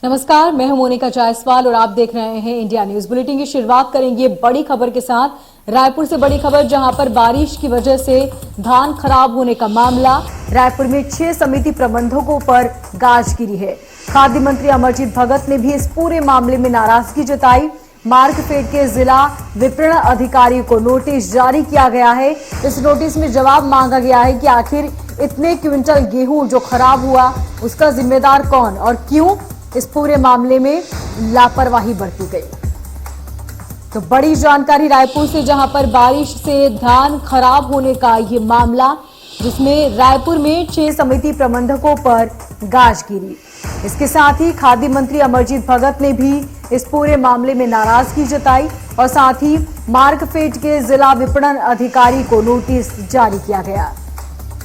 नमस्कार, मैं हूं मोनिका जायसवाल और आप देख रहे हैं इंडिया न्यूज बुलेटिन की शुरुआत करेंगे बड़ी खबर के साथ। रायपुर से बड़ी खबर, जहां पर बारिश की वजह से धान खराब होने का मामला। रायपुर में 6 समिति प्रबंधकों पर गाज गिरी है। खाद्य मंत्री अमरजीत भगत ने भी इस पूरे मामले में नाराजगी जताई। मार्कफेड के जिला विपणन अधिकारी को नोटिस जारी किया गया है। इस नोटिस में जवाब मांगा गया है कि आखिर इतने क्विंटल गेहूं जो खराब हुआ उसका जिम्मेदार कौन और क्यों इस पूरे मामले में लापरवाही बरती गई। तो बड़ी जानकारी रायपुर से, जहां पर बारिश से धान खराब होने का ये मामला, जिसमें रायपुर में 6 समिति प्रबंधकों पर गाज गिरी। इसके साथ ही खाद्य मंत्री अमरजीत भगत ने भी इस पूरे मामले में नाराजगी जताई और साथ ही मार्कफेड के जिला विपणन अधिकारी को नोटिस जारी किया गया।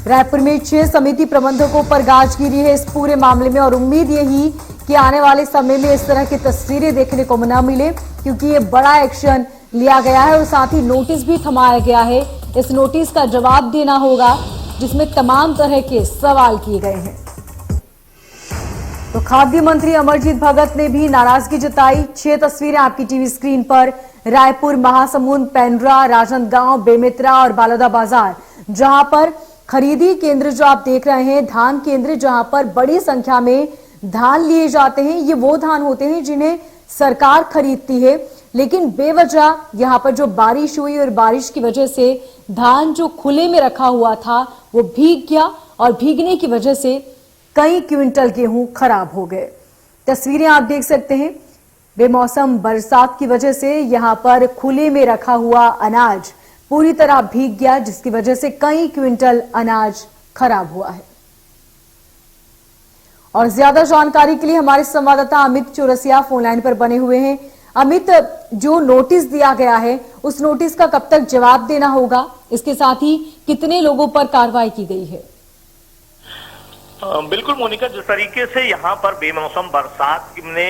रायपुर में 6 समिति प्रबंधकों पर गाज गिरी है इस पूरे मामले में और उम्मीद यही कि आने वाले समय में इस तरह की तस्वीरें देखने को न मिले, क्योंकि ये बड़ा एक्शन लिया गया है और साथ ही नोटिस भी थमाया गया है। इस नोटिस का जवाब देना होगा, जिसमें तमाम तरह के सवाल किए गए हैं। तो खाद्य मंत्री अमरजीत भगत ने भी नाराजगी जताई। 6 तस्वीरें आपकी टीवी स्क्रीन पर। रायपुर, महासमुंद, पेंड्रा, राजनांदगांव, बेमेतरा और बालोदा बाजार, जहां पर खरीदी केंद्र जो आप देख रहे हैं, धान केंद्र जहां पर बड़ी संख्या में धान लिए जाते हैं। ये वो धान होते हैं जिन्हें सरकार खरीदती है, लेकिन बेवजह यहां पर जो बारिश हुई और बारिश की वजह से धान जो खुले में रखा हुआ था वो भीग गया और भीगने की वजह से कई क्विंटल गेहूं खराब हो गए। तस्वीरें आप देख सकते हैं। बेमौसम बरसात की वजह से यहां पर खुले में रखा हुआ अनाज पूरी तरह भीग गया, जिसकी वजह से कई क्विंटल अनाज खराब हुआ है। और ज्यादा जानकारी के लिए हमारे संवाददाता अमित चौरसिया फोनलाइन पर बने हुए हैं। अमित, जो नोटिस दिया गया है उस नोटिस का कब तक जवाब देना होगा? इसके साथ ही कितने लोगों पर कार्रवाई की गई है? बिल्कुल मोनिका, जिस तरीके से यहाँ पर बेमौसम बरसात ने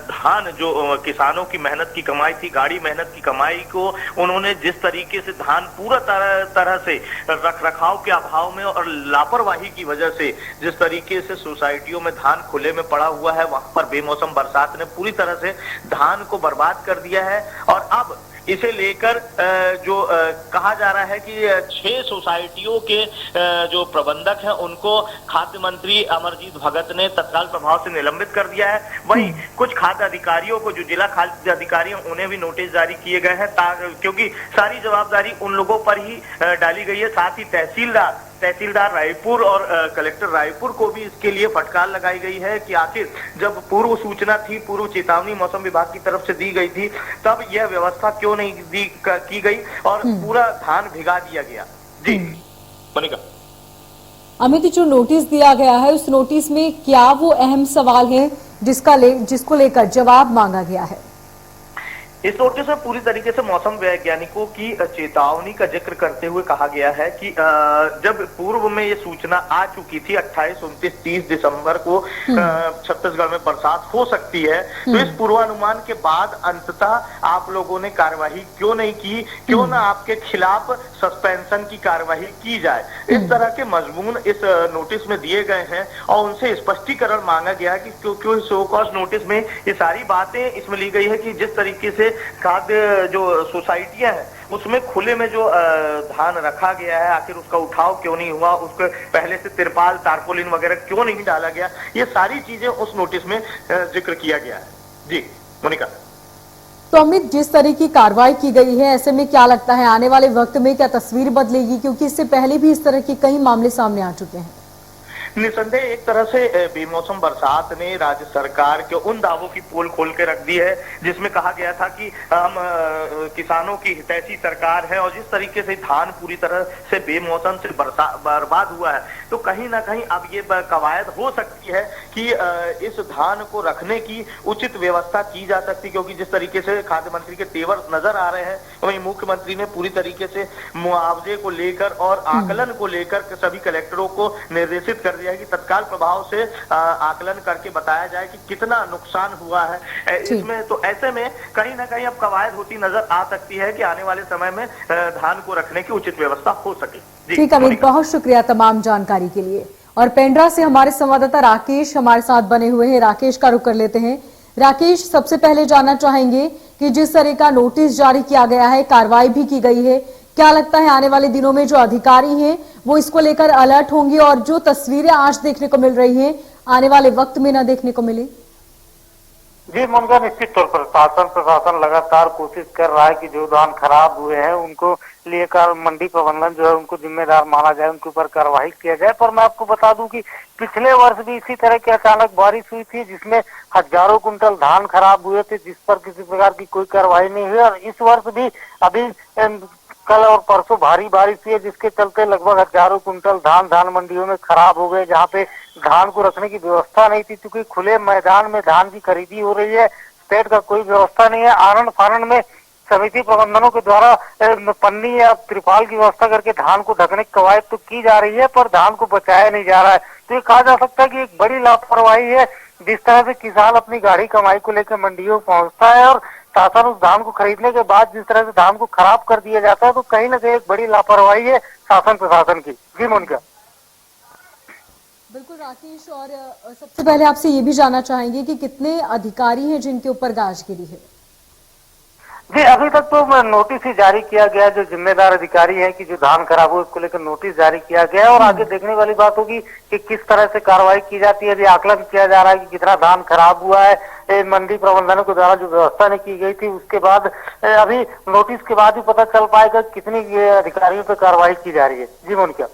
धान जो किसानों की मेहनत की कमाई थी, गाड़ी मेहनत की कमाई को उन्होंने जिस तरीके से धान पूरा तरह से रखरखाव के अभाव में और लापरवाही की वजह से जिस तरीके से सोसाइटियों में धान खुले में पड़ा हुआ है, वहां पर बेमौसम बरसात ने पूरी तरह से धान को बर्बाद कर दिया है। और अब इसे लेकर जो कहा जा रहा है कि 6 सोसाइटियों के जो प्रबंधक हैं उनको खाद्य मंत्री अमरजीत भगत ने तत्काल प्रभाव से निलंबित कर दिया है। वहीं कुछ खाद्य अधिकारियों को, जो जिला खाद्य अधिकारी हैं, उन्हें भी नोटिस जारी किए गए हैं, क्योंकि सारी जवाबदारी उन लोगों पर ही डाली गई है। साथ ही तहसीलदार रायपुर और कलेक्टर रायपुर को भी इसके लिए फटकार लगाई गई है कि आखिर जब पूर्व सूचना थी, पूर्व चेतावनी मौसम विभाग की तरफ से दी गई थी, तब यह व्यवस्था क्यों नहीं की गई और पूरा धान भिगा दिया गया। जी मोनिका। अमित, जो नोटिस दिया गया है उस नोटिस में क्या वो अहम सवाल है जिसको लेकर जवाब मांगा गया है? इस नोटिस में पूरी तरीके से मौसम वैज्ञानिकों की चेतावनी का जिक्र करते हुए कहा गया है कि जब पूर्व में ये सूचना आ चुकी थी 28, 29, 30 दिसंबर को छत्तीसगढ़ में बरसात हो सकती है, तो इस पूर्वानुमान के बाद अंततः आप लोगों ने कार्यवाही क्यों नहीं की? क्यों ना आपके खिलाफ सस्पेंशन की कार्यवाही की जाए? इस तरह के मजमून इस नोटिस में दिए गए हैं और उनसे स्पष्टीकरण मांगा गया कि क्यों शो कॉज नोटिस में ये सारी बातें इसमें ली गई है कि जिस तरीके से खाद्य जो सोसाइटियां हैं उसमें खुले में जो धान रखा गया है, आखिर उसका उठाव क्यों नहीं हुआ, उसको पहले से तिरपाल, तारपोलिन वगैरह क्यों नहीं डाला गया, ये सारी चीजें उस नोटिस में जिक्र किया गया है। जी मोनिका। तो अमित, जिस तरह की कार्रवाई की गई है, ऐसे में क्या लगता है आने वाले वक्त में क्या तस्वीर बदलेगी? क्योंकि इससे पहले भी इस तरह के कई मामले सामने आ चुके हैं। निसंदेह एक तरह से बेमौसम बरसात ने राज्य सरकार के उन दावों की पोल खोल के रख दी है जिसमें कहा गया था कि हम किसानों की हितैषी सरकार है, और जिस तरीके से धान पूरी तरह से बेमौसम से बर्बाद हुआ है, तो कहीं ना कहीं अब ये कवायद हो सकती है कि इस धान को रखने की उचित व्यवस्था की जा सकती, क्योंकि जिस तरीके से खाद्य मंत्री के तेवर नजर आ रहे हैं, वहीं मुख्यमंत्री ने पूरी तरीके से मुआवजे को लेकर और आकलन को लेकर सभी कलेक्टरों को निर्देशित कर दिया है कि तत्काल प्रभाव से आकलन करके बताया जाए कि कितना नुकसान हुआ है इसमें। तो ऐसे में कहीं ना कहीं अब कवायद होती नजर आ सकती है कि आने वाले समय में धान को रखने की उचित व्यवस्था हो सके। ठीक है, बहुत शुक्रिया तमाम जानकारी के लिए। और पेंड्रा से हमारे संवाददाता राकेश हमारे साथ बने हुए हैं। राकेश का रुख कर लेते हैं। राकेश, सबसे पहले जानना चाहेंगे कि जिस तरह का नोटिस जारी किया गया है, कार्रवाई भी की गई है, क्या लगता है आने वाले दिनों में जो अधिकारी हैं वो इसको लेकर अलर्ट होंगे और जो तस्वीरें आज देखने को मिल रही हैं आने वाले वक्त में न देखने को मिले? जी मोनिका, निश्चित तौर पर प्रशासन लगातार कोशिश कर रहा है कि जो धान खराब हुए हैं उनको लेकर मंडी प्रबंधन जो है उनको जिम्मेदार माना जाए, उनके ऊपर कार्रवाई किया जाए। पर मैं आपको बता दूं कि पिछले वर्ष भी इसी तरह की अचानक बारिश हुई थी जिसमें हजारों कुंटल धान खराब हुए थे, जिस पर किसी प्रकार की कोई कार्रवाई नहीं हुई। और इस वर्ष भी अभी कल और परसों भारी बारिश हुई है, जिसके चलते लगभग हजारों कुंटल धान मंडियों में खराब हो गए, जहाँ पे धान को रखने की व्यवस्था नहीं थी, क्योंकि खुले मैदान में धान की खरीदी हो रही है, शेड का कोई व्यवस्था नहीं है। आनंद फानंद में समिति प्रबंधनों के द्वारा पन्नी या त्रिपाल की व्यवस्था करके धान को ढकने की कवायद तो की जा रही है, पर धान को बचाया नहीं जा रहा है। तो ये कहा जा सकता है कि एक बड़ी लापरवाही है जिस तरह से किसान अपनी गाढ़ी कमाई को लेकर मंडियों पहुंचता है और शासन उस धान को खरीदने के बाद जिस तरह से धान को खराब कर दिया जाता है, तो कहीं ना कहीं एक बड़ी लापरवाही है शासन प्रशासन की। जी मोनिका। बिल्कुल राकेश, और सबसे पहले आपसे ये भी जानना चाहेंगे कि कितने अधिकारी हैं जिनके ऊपर गाज गिरी है? जी अभी तक तो नोटिस ही जारी किया गया, जो जिम्मेदार अधिकारी हैं कि जो धान खराब हो उसको लेकर नोटिस जारी किया गया है। और आगे देखने वाली बात होगी कि किस तरह से कार्रवाई की जाती है। अभी आकलन किया जा रहा है कि कितना धान खराब हुआ है। मंडी प्रबंधनों के द्वारा जो व्यवस्था नहीं की गई थी उसके बाद अभी नोटिस के बाद ही पता चल पाएगा कितनी अधिकारियों पर कार्रवाई की जा रही है। जी मोनिका।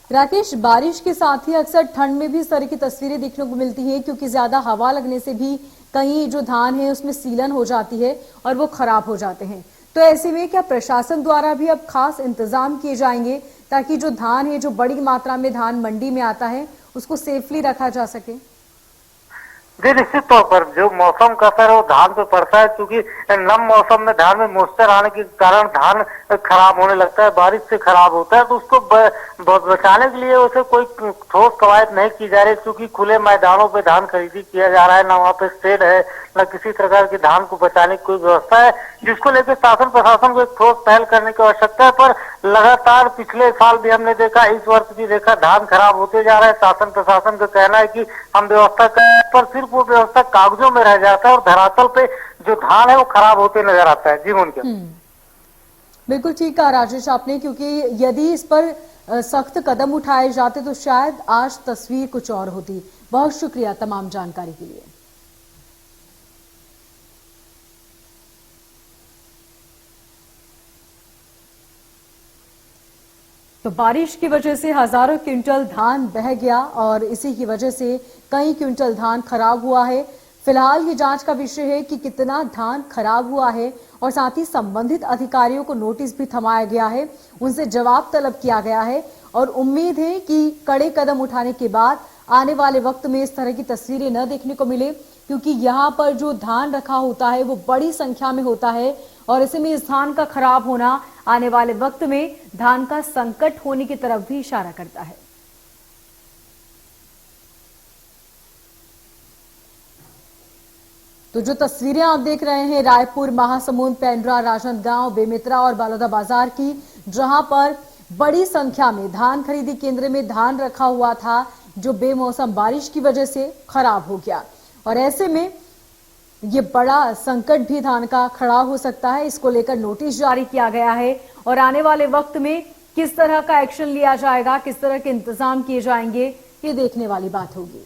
राकेश, बारिश के साथ ही अक्सर ठंड में भी इस तरह की तस्वीरें देखने को मिलती हैं, क्योंकि ज्यादा हवा लगने से भी कहीं जो धान है उसमें सीलन हो जाती है और वो खराब हो जाते हैं। तो ऐसे में क्या प्रशासन द्वारा भी अब खास इंतजाम किए जाएंगे ताकि जो धान है, जो बड़ी मात्रा में धान मंडी में आता है, उसको सेफली रखा जा सके? जी निश्चित तौर पर जो मौसम का असर है वो धान पे पड़ता है, क्योंकि नम मौसम में धान में मॉइस्चर आने के कारण धान खराब होने लगता है, बारिश से खराब होता है। तो उसको बचाने के लिए उसे कोई ठोस कवायद नहीं की जा रही, क्योंकि खुले मैदानों पे धान खरीदी किया जा रहा है, ना वहाँ पे शेड है, न किसी प्रकार के धान को बचाने की कोई व्यवस्था है, जिसको लेकर शासन प्रशासन को एक ठोस पहल करने की आवश्यकता है। पर लगातार पिछले साल भी हमने देखा, इस वर्ष भी देखा, धान खराब होते जा रहा है। शासन प्रशासन का कहना है कि हम व्यवस्था करें, पर सिर्फ वो व्यवस्था कागजों में रह जाता है और धरातल पे जो धान है वो खराब होते नजर आता है। जी मोनिका। बिल्कुल ठीक कहा राजेश आपने, क्योंकि यदि इस पर सख्त कदम उठाए जाते तो शायद आज तस्वीर कुछ और होती। बहुत शुक्रिया तमाम जानकारी के लिए। तो बारिश की वजह से हजारों क्विंटल धान बह गया और इसी की वजह से कई क्विंटल धान खराब हुआ है। फिलहाल ये जांच का विषय है कि कितना धान खराब हुआ है और साथ ही संबंधित अधिकारियों को नोटिस भी थमाया गया है, उनसे जवाब तलब किया गया है और उम्मीद है कि कड़े कदम उठाने के बाद आने वाले वक्त में इस तरह की तस्वीरें न देखने को मिले, क्योंकि यहाँ पर जो धान रखा होता है वो बड़ी संख्या में होता है और ऐसे में इस धान का खराब होना आने वाले वक्त में धान का संकट होने की तरफ भी इशारा करता है। तो जो तस्वीरें आप देख रहे हैं रायपुर, महासमुंद, पेंड्रा, राजनांदगांव, बेमेतरा और बालोदा बाजार की, जहां पर बड़ी संख्या में धान खरीदी केंद्र में धान रखा हुआ था जो बेमौसम बारिश की वजह से खराब हो गया और ऐसे में ये बड़ा संकट भी धान का खड़ा हो सकता है। इसको लेकर नोटिस जारी किया गया है और आने वाले वक्त में किस तरह का एक्शन लिया जाएगा, किस तरह के इंतजाम किए जाएंगे, ये देखने वाली बात होगी।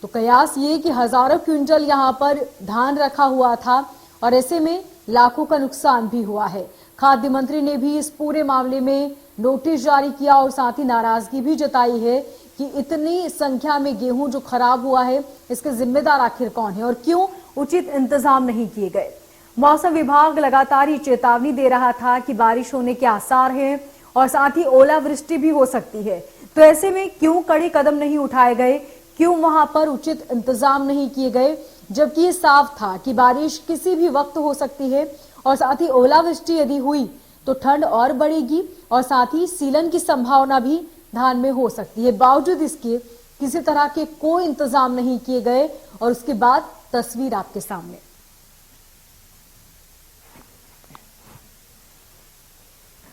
तो कयास ये कि हजारों क्विंटल यहां पर धान रखा हुआ था और ऐसे में लाखों का नुकसान भी हुआ है। खाद्य मंत्री ने भी इस पूरे मामले में नोटिस जारी किया और साथ ही नाराजगी भी जताई है कि इतनी संख्या में गेहूं जो खराब हुआ है इसके जिम्मेदार आखिर कौन है और क्यों उचित इंतजाम नहीं किए गए। मौसम विभाग लगातार ही चेतावनी दे रहा था कि बारिश होने के आसार हैं और साथ ही ओलावृष्टि भी हो सकती है। तो ऐसे में क्यों कड़े कदम नहीं उठाए गए, क्यों वहां पर उचित इंतजाम नहीं किए गए, जबकि ये साफ था कि बारिश किसी भी वक्त हो सकती है और साथ ही ओलावृष्टि यदि हुई तो ठंड और बढ़ेगी और साथ ही सीलन की संभावना भी धान में हो सकती है। बावजूद इसके किसी तरह के कोई इंतजाम नहीं किए गए और उसके बाद तस्वीर आपके सामने।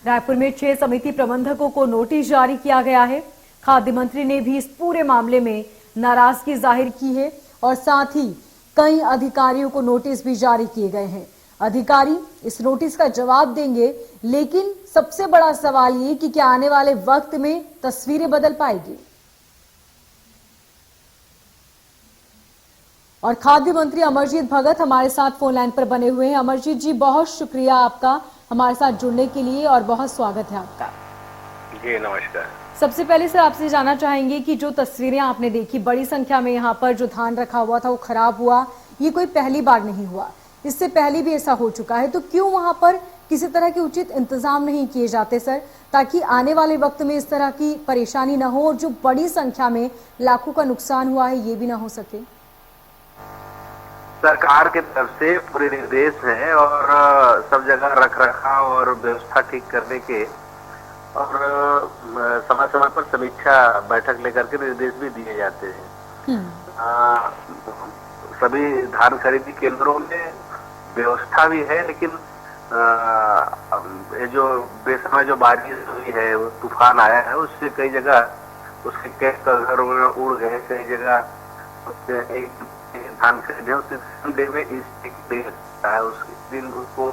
रायपुर में 6 समिति प्रबंधकों को नोटिस जारी किया गया है। खाद्य मंत्री ने भी इस पूरे मामले में नाराजगी जाहिर की है और साथ ही कई अधिकारियों को नोटिस भी जारी किए गए हैं। अधिकारी इस नोटिस का जवाब देंगे, लेकिन सबसे बड़ा सवाल ये कि क्या आने वाले वक्त में तस्वीरें बदल पाएगी। और खाद्य मंत्री अमरजीत भगत हमारे साथ फोन लाइन पर बने हुए हैं। अमरजीत जी, बहुत शुक्रिया आपका हमारे साथ जुड़ने के लिए और बहुत स्वागत है आपका। जी नमस्कार। सबसे पहले सर आपसे जानना चाहेंगे कि जो तस्वीरें आपने देखी, बड़ी संख्या में यहाँ पर जो धान रखा हुआ था वो खराब हुआ, ये कोई पहली बार नहीं हुआ, इससे पहले भी ऐसा हो चुका है। तो क्यों वहां पर किसी तरह के उचित इंतजाम नहीं किए जाते सर, ताकि आने वाले वक्त में इस तरह की परेशानी न हो और जो बड़ी संख्या में लाखों का नुकसान हुआ है ये भी ना हो सके? सरकार की तरफ से पूरे निर्देश हैं और सब जगह रख रखाव और व्यवस्था ठीक करने के और समय समय पर समीक्षा बैठक लेकर के निर्देश भी दिए जाते हैं। सभी धान खरीदी केंद्रों में व्यवस्था भी है, लेकिन ये जो बेसमय जो बारिश हुई है, वो तूफान आया है, उससे कई जगह उसके कैश घर उड़ गए, कई जगह एक धान खरीदे उस डे में स्टेकिंग रखता है, उस दिन उसको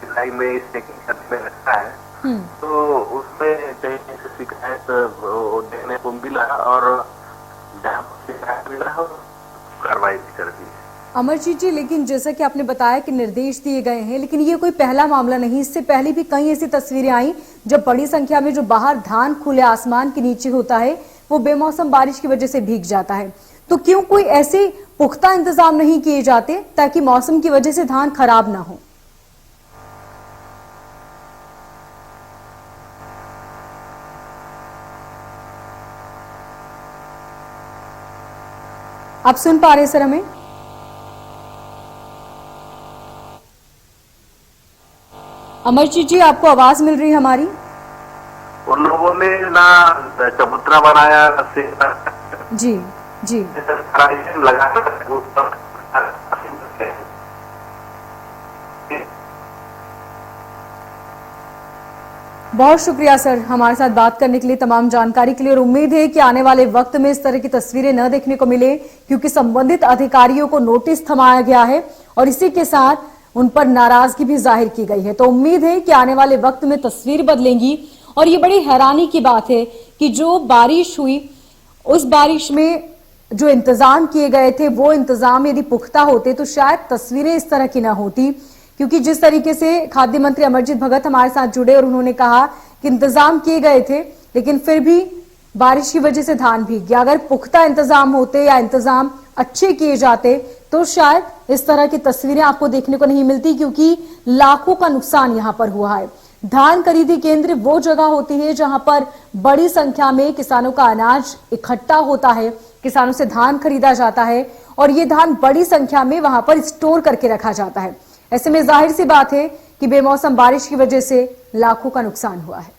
सिलाई में स्टेकिंग करने में रखता है, तो उसमें कहीं से शिकायत देखने को मिला और जहाँ शिकायत मिला कार्रवाई भी कर दी। अमरजीत जी, लेकिन जैसा कि आपने बताया कि निर्देश दिए गए हैं, लेकिन ये कोई पहला मामला नहीं, इससे पहले भी कई ऐसी तस्वीरें आई जब बड़ी संख्या में जो बाहर धान खुले आसमान के नीचे होता है वो बेमौसम बारिश की वजह से भीग जाता है। तो क्यों कोई ऐसे पुख्ता इंतजाम नहीं किए जाते ताकि मौसम की वजह से धान खराब ना हो? आप सुन पा रहे हैं सर हमें? अमरजीत जी, आपको आवाज मिल रही है हमारी? उन लोगों ने ना चबूतरा बनाया जी जी लगा। बहुत शुक्रिया सर हमारे साथ बात करने के लिए, तमाम जानकारी के लिए, और उम्मीद है कि आने वाले वक्त में इस तरह की तस्वीरें न देखने को मिले, क्योंकि संबंधित अधिकारियों को नोटिस थमाया गया है और इसी के साथ उन पर नाराजगी भी जाहिर की गई है। तो उम्मीद है कि आने वाले वक्त में तस्वीर बदलेंगी। और ये बड़ी हैरानी की बात है कि जो बारिश हुई उस बारिश में जो इंतजाम किए गए थे वो इंतजाम यदि पुख्ता होते तो शायद तस्वीरें इस तरह की ना होती, क्योंकि जिस तरीके से खाद्य मंत्री अमरजीत भगत हमारे साथ जुड़े और उन्होंने कहा कि इंतजाम किए गए थे लेकिन फिर भी बारिश की वजह से धान भीग गया। अगर पुख्ता इंतजाम होते या इंतजाम अच्छे किए जाते तो शायद इस तरह की तस्वीरें आपको देखने को नहीं मिलती, क्योंकि लाखों का नुकसान यहां पर हुआ है। धान खरीदी केंद्र वो जगह होती है जहां पर बड़ी संख्या में किसानों का अनाज इकट्ठा होता है, किसानों से धान खरीदा जाता है और ये धान बड़ी संख्या में वहां पर स्टोर करके रखा जाता है। ऐसे में जाहिर सी बात है कि बेमौसम बारिश की वजह से लाखों का नुकसान हुआ है।